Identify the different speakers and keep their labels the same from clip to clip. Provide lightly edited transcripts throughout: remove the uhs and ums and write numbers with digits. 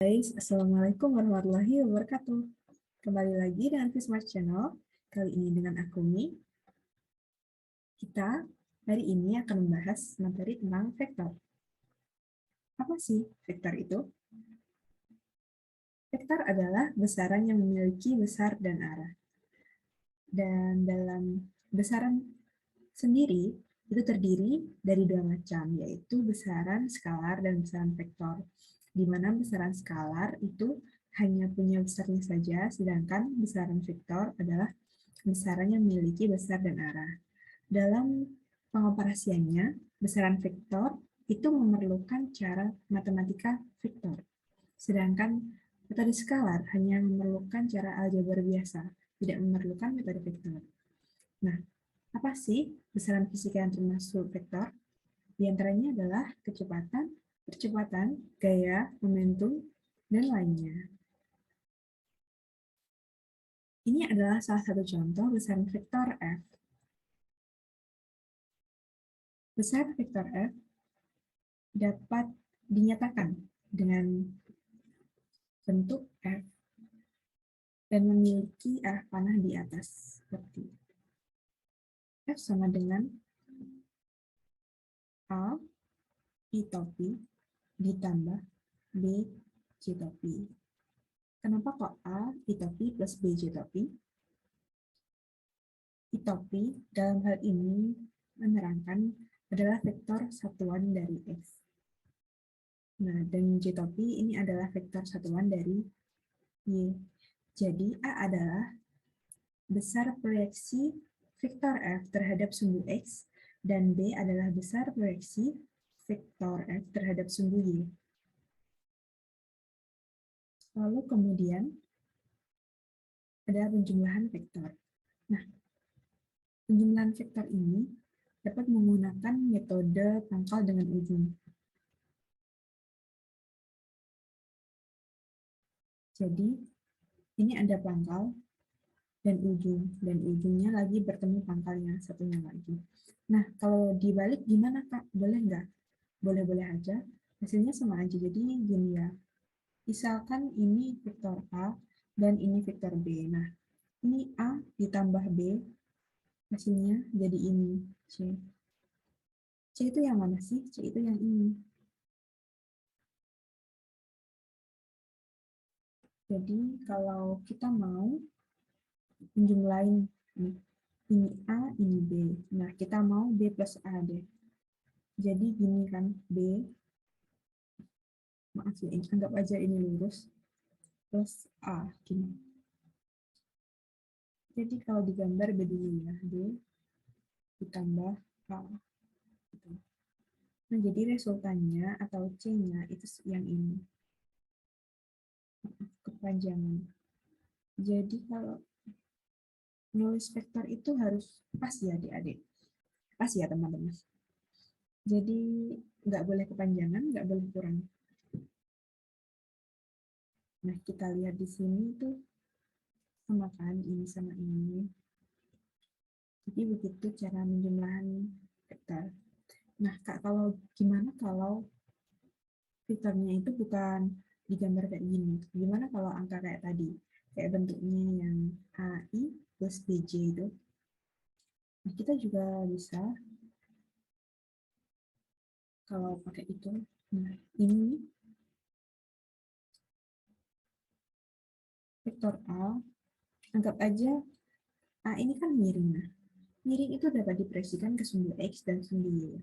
Speaker 1: Guys, Assalamualaikum warahmatullahi wabarakatuh. Kembali lagi dengan Smart Channel. Kali ini dengan aku Mi. Kita hari ini akan membahas materi tentang vektor. Apa sih vektor itu? Vektor adalah besaran yang memiliki besar dan arah. Dan dalam besaran sendiri itu terdiri dari dua macam, yaitu besaran skalar dan besaran vektor. Di mana besaran skalar itu hanya punya besarnya saja, sedangkan besaran vektor adalah besaran yang memiliki besar dan arah. Dalam pengoperasiannya, besaran vektor itu memerlukan cara matematika vektor, sedangkan metode skalar hanya memerlukan cara aljabar biasa, tidak memerlukan metode vektor. Nah, apa sih besaran fisika yang termasuk vektor? Di antaranya adalah kecepatan, percepatan, gaya, momentum, dan lainnya. Ini adalah salah satu contoh besaran vektor F. Besar vektor F dapat dinyatakan dengan bentuk F dan memiliki arah panah di atas. Seperti F sama dengan A I topi ditambah B J topi. Kenapa kok A I topi plus B J topi? I topi dalam hal ini menerangkan adalah vektor satuan dari X. Nah, dan J topi ini adalah vektor satuan dari Y. Jadi A adalah besar proyeksi vektor F terhadap sumbu X, dan B adalah besar proyeksi vektor F terhadap sumbu Y. Lalu kemudian ada penjumlahan vektor. Nah, penjumlahan vektor ini dapat menggunakan metode pangkal dengan ujung. Jadi, ini ada pangkal dan ujungnya lagi bertemu pangkalnya satunya lagi. Nah, kalau dibalik gimana Kak? Boleh nggak? Boleh-boleh aja. Hasilnya sama aja, jadi gini ya. Misalkan ini vektor A dan ini vektor B. Nah, ini A ditambah B, hasilnya jadi ini, C. C itu yang mana sih? C itu yang ini. Jadi, kalau kita mau menjumlahin ini A, ini B. Nah, kita mau B plus A deh. Jadi, gini kan, B, maaf ya, anggap aja ini lurus, plus A, gini. Jadi, kalau digambar B dulu ya, B ditambah A. Nah, jadi resultannya atau C-nya itu yang ini. Kepanjangan. Jadi, kalau nulis vektor itu harus pas ya adik-adik. Pas ya teman-teman. Jadi nggak boleh kepanjangan, nggak boleh kurang. Nah, kita lihat di sini tuh sama kan, ini sama ini. Jadi begitu cara menjumlahan vektor. Nah, Kak, kalau gimana kalau vektornya itu bukan digambar kayak gini? Gimana kalau angka kayak tadi? Kayak bentuknya yang AI plus BJ itu. Nah, kita juga bisa kalau pakai itu. Nah, ini vektor A, anggap aja A ini kan miring. Nah, miring itu dapat diproyeksikan ke sumbu X dan sumbu Y.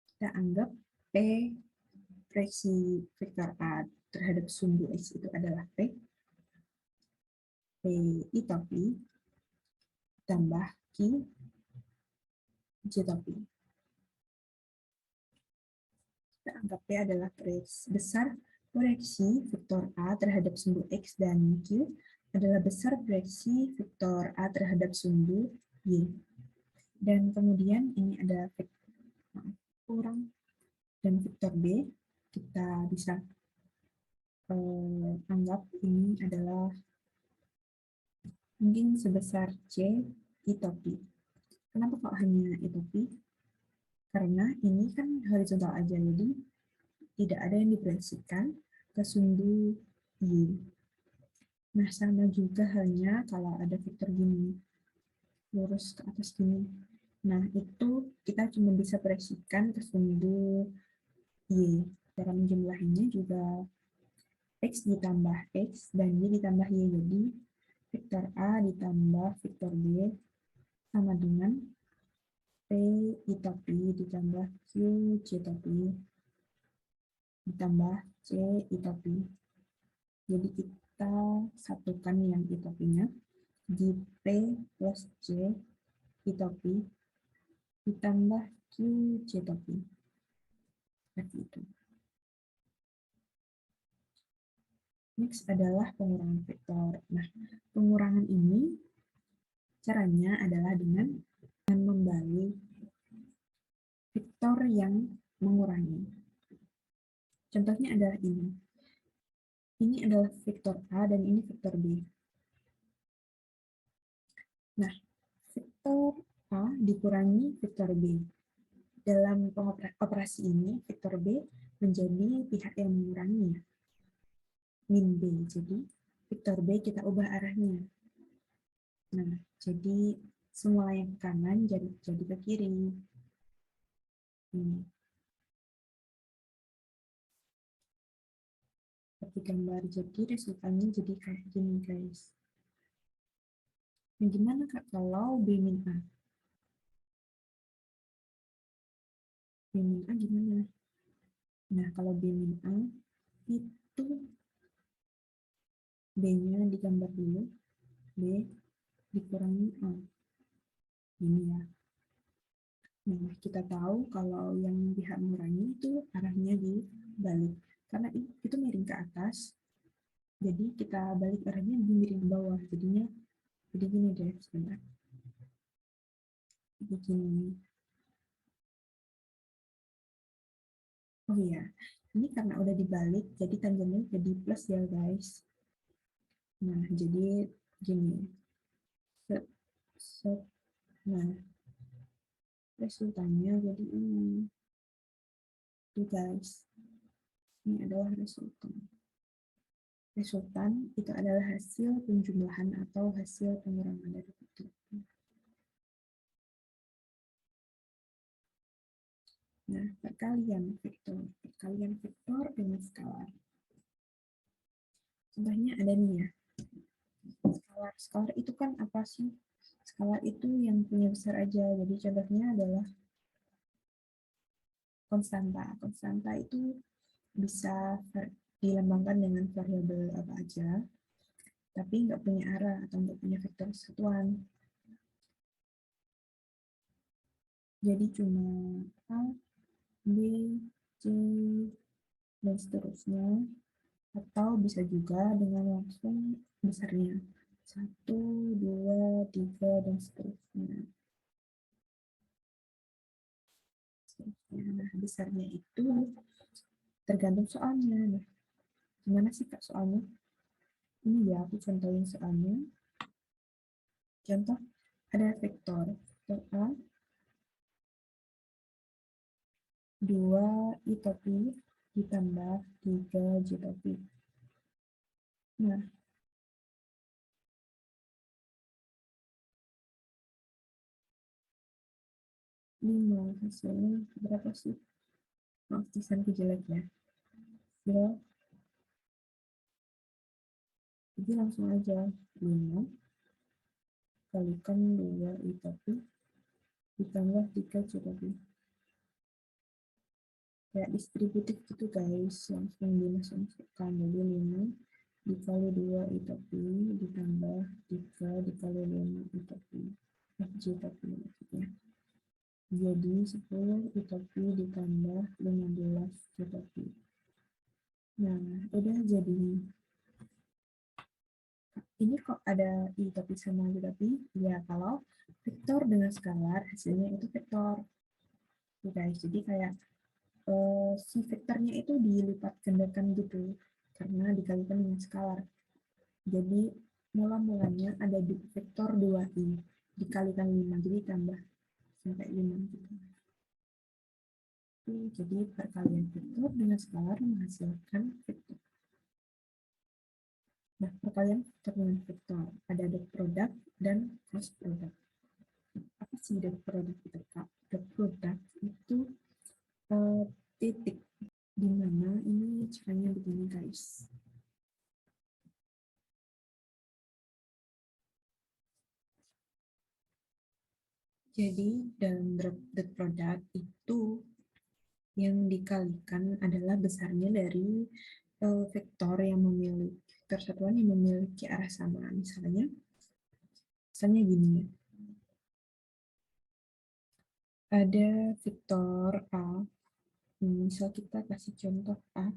Speaker 1: Kita anggap P proyeksi vektor A terhadap sumbu X itu adalah P I topi tambah Q J topi. Kita anggap P adalah besar proyeksi vektor A terhadap sumbu X, dan Q adalah besar proyeksi vektor A terhadap sumbu Y. Dan kemudian ini ada kurang dan vektor B, kita bisa anggap ini adalah mungkin sebesar C I topi. Kenapa kok hanya I topi? Karena ini kan horizontal aja, jadi tidak ada yang diproyeksikan, kesundu Y. Nah, sama juga halnya kalau ada vektor gini, lurus ke atas gini. Nah, itu kita cuma bisa proyeksikan kesundu Y. Cara menjumlahinya juga X ditambah X dan Y ditambah Y. Jadi, vektor A ditambah vektor B sama dengan P I topi ditambah Q C topi ditambah C I topi. Jadi kita satukan yang I topinya di P plus C I topi ditambah Q C topi. Seperti itu. Next adalah pengurangan vektor. Nah, pengurangan ini caranya adalah dengan membalik vektor yang mengurangi. Contohnya adalah ini. Ini adalah vektor A dan ini vektor B. Nah, vektor A dikurangi vektor B. Dalam operasi ini, vektor B menjadi pihak yang menguranginya. Min B. Jadi, vektor B kita ubah arahnya. Nah, jadi semua yang ke kanan jadi ke kiri. Ini. Seperti gambar, jadi resultannya jadi kayak gini, guys. Nah, gimana Kak kalau B min A? B min A gimana? Nah, kalau B min A, itu B-nya digambar dulu. B dikurangi A. Ini ya. Nah, kita tahu kalau yang pihak mengurangi itu arahnya dibalik. Karena itu miring ke atas, jadi kita balik arahnya di miring ke bawah. Jadinya, jadi gini deh, sebentar. Begini. Oh iya, ini karena udah dibalik, jadi tanjangnya jadi plus ya guys. Nah, jadi gini. Set, set. Nah, resultannya jadi ini. Tuh guys, ini adalah resultan. Resultan itu adalah hasil penjumlahan atau hasil pengurangan dari vektor. Nah, perkalian vektor dengan skalar. Contohnya ada nih ya. Skalar itu kan apa sih? Skalar itu yang punya besar aja. Jadi contohnya adalah konstanta. Konstanta itu bisa dilambangkan dengan variabel apa aja, tapi nggak punya arah atau nggak punya vektor satuan. Jadi cuma A, B, C, dan seterusnya. Atau bisa juga dengan langsung besarnya. 1, 2, 3, dan seterusnya. Nah, besarnya itu tergantung soalnya. Nah, gimana sih Kak soalnya? Ini ya, aku contohin soalnya. Contoh, ada vektor. Vektor A, 2 I topi ditambah 3 J topi. Nah, 5 hasilnya berapa sih? Maaf, tulisanku jelek ya. Ya, jadi langsung aja 5 kalikan 2 I topi ditambah 3 J topi. Kayak distributif gitu guys, langsung dimasukkan. Jadi 5 dikali 2 I topi ditambah 3 dikali 5 I topi. J topi maksudnya. Jadi 10 I topi ditambah 15 J topi. Nah, udah jadi. Ini kok ada I topi sama J topi? Ya, kalau vektor dengan skalar hasilnya itu vektor. Oke guys, jadi kayak si vektornya itu dilipat gandakan gitu karena dikalikan dengan skalar. Jadi mula-mulanya ada di vektor 2i dikalikan 5, jadi tambah sampai 5 gitu. Jadi perkalian vektor dengan skalar menghasilkan vektor. Nah, perkalian vektor dengan vektor. Ada dot product dan cross product. Apa sih dot product itu, Kak? Dot product itu titik di mana ini caranya begini, guys. Jadi dalam dot product itu yang dikalikan adalah besarnya dari vektor yang memiliki vektor satuan yang memiliki arah sama. Misalnya gini ya. Ada vektor A. Misal kita kasih contoh A.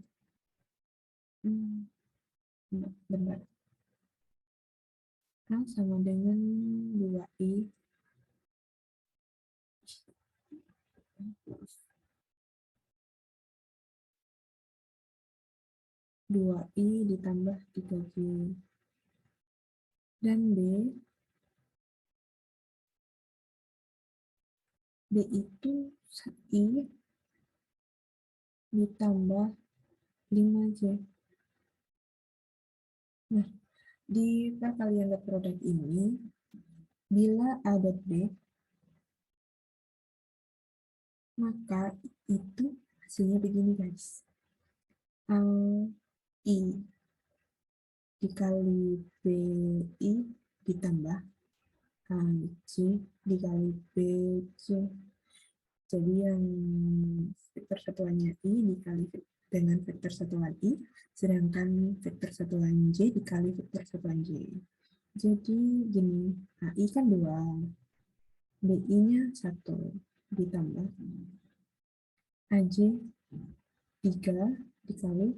Speaker 1: Benar. A sama dengan 2i 2i ditambah 3j. Dan B itu i ditambah 5j. Nah, di perkalian dot product ini, bila A dot B, maka itu hasilnya begini, guys. I dikali BI ditambah C dikali BC. Jadi yang vektor satuannya I dikali dengan vektor satuan I, sedangkan vektor satuan J dikali vektor satuan J. Jadi gini, I kan 2, BI-nya 1, ditambah AJ 3 dikali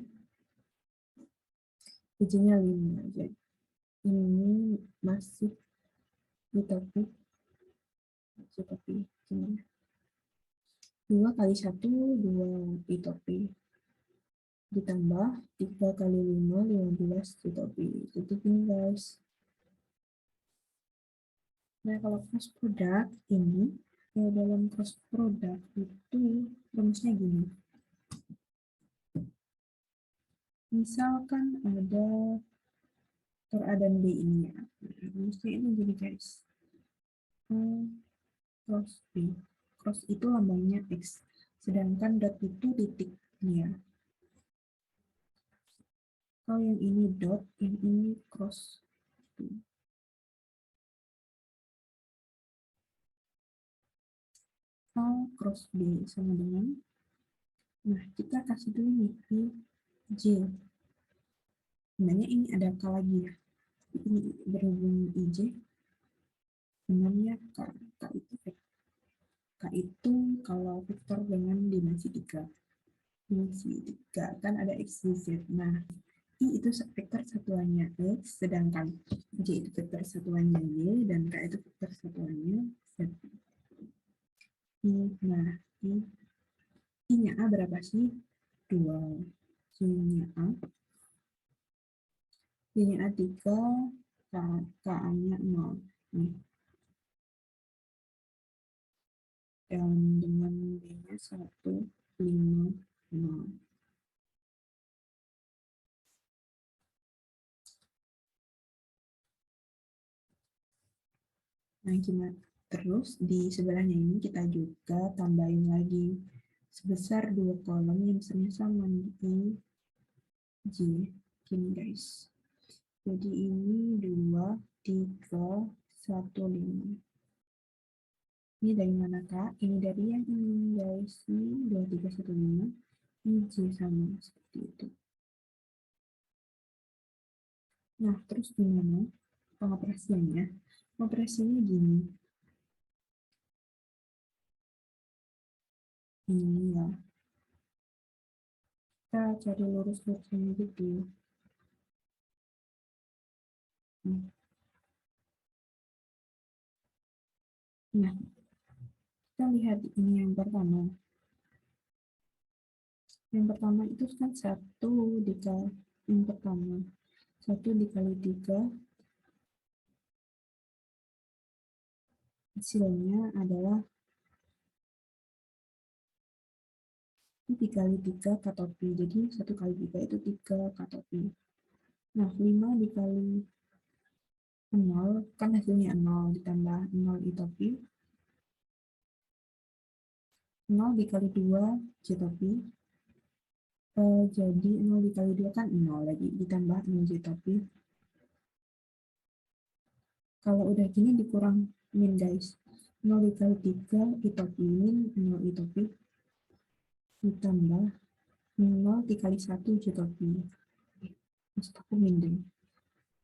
Speaker 1: BJ-nya 5. Jadi ini masih di topik gimana? 2 kali 1, 2 di topik ditambah 3 kali 5, 15 di topik. Jadi gini, guys. Nah, kalau cross product ini, dalam cross product itu rumusnya gini. Misalkan ada vektor A dan B ini ya. Rumusnya ini gini, guys. Cross B. Cross itu lambangnya X. Sedangkan dot itu titiknya. Kalau yang ini dot, yang ini cross. A cross B sama dengan, nah kita kasih dulu nih I, J. Sebenarnya ini ada K lagi ya. Ini berhubung IJ dengannya K. K itu kalau vektor dengan dimensi 3. Dimensi 3 kan ada X, Y, Z. Nah, I itu vektor satuannya X, sedangkan J itu vektor satuannya Y, dan K itu vektor satuannya Z. Nah, I-nya A berapa sih? 2. J-nya A. B-nya A 3, K-nya 0. Nih. Dan dengan B-nya 1, 5, 0. Nah, gimana? Terus di sebelahnya ini kita juga tambahin lagi sebesar 2 kolom yang besarnya sama nih, I, J. Gini, guys. Jadi ini 2, 3, 1, 5. Ini dari mana, Kak? Ini dari yang ini, guys. Ini 2, 3, 1, 5. Ini J sama, seperti itu. Nah, terus gimana pengoperasiannya? Pengoperasiannya gini. Ini ya. Kita cari lurus-lurusnya gitu. Nah, kita lihat ini yang pertama. Yang pertama itu kan 1 dikali yang pertama. 1 dikali 3 hasilnya adalah 3 kali 3 katopi. Jadi 1 kali 3 itu 3 katopi. Nah, 5 dikali 0, kan hasilnya 0, ditambah 0 itopi. 0 dikali 2 jtopi. Jadi 0 dikali 2 kan 0 lagi, ditambah 0 jtopi. Kalau udah gini dikurang min, guys. 0 dikali 3 itopi min, 0 itopi. Ditambah 0 dikali 1 jtopi. Maksud aku min deh.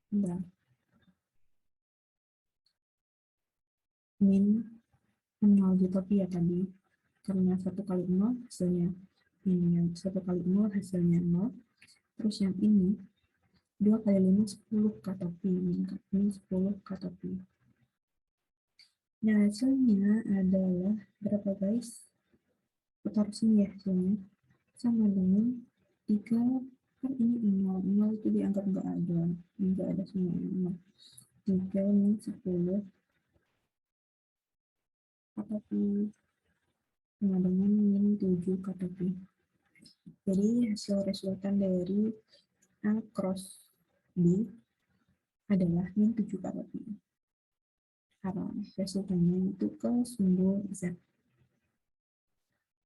Speaker 1: Bentar. Min 0 jtopi ya tadi. Karena 1 kali 0 hasilnya ini, 1 kali 0 hasilnya 0. Terus yang ini 2 kali 5 10 katopi, min 10 katopi. Nah, hasilnya adalah berapa, guys? Kita taruh sini ya hasilnya. Sama dengan 3, kan ini 0, 0 itu dianggap nggak ada semua 0. 3 min 10 katopi, sama dengan min 7 katopi. Jadi hasil resultan dari A cross B adalah min 7 katopi. Karena resultannya itu ke simbol Z.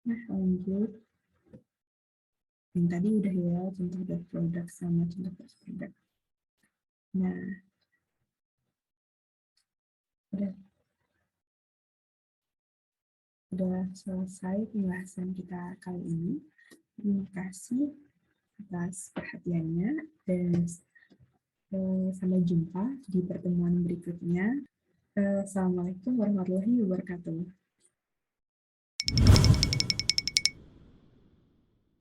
Speaker 1: Nah, lanjut. Yang tadi udah ya, contoh dot product sama contoh dot product. Nah, udah selesai pembahasan kita kali ini. Terima kasih atas perhatiannya dan sampai jumpa di pertemuan berikutnya. Assalamualaikum warahmatullahi wabarakatuh.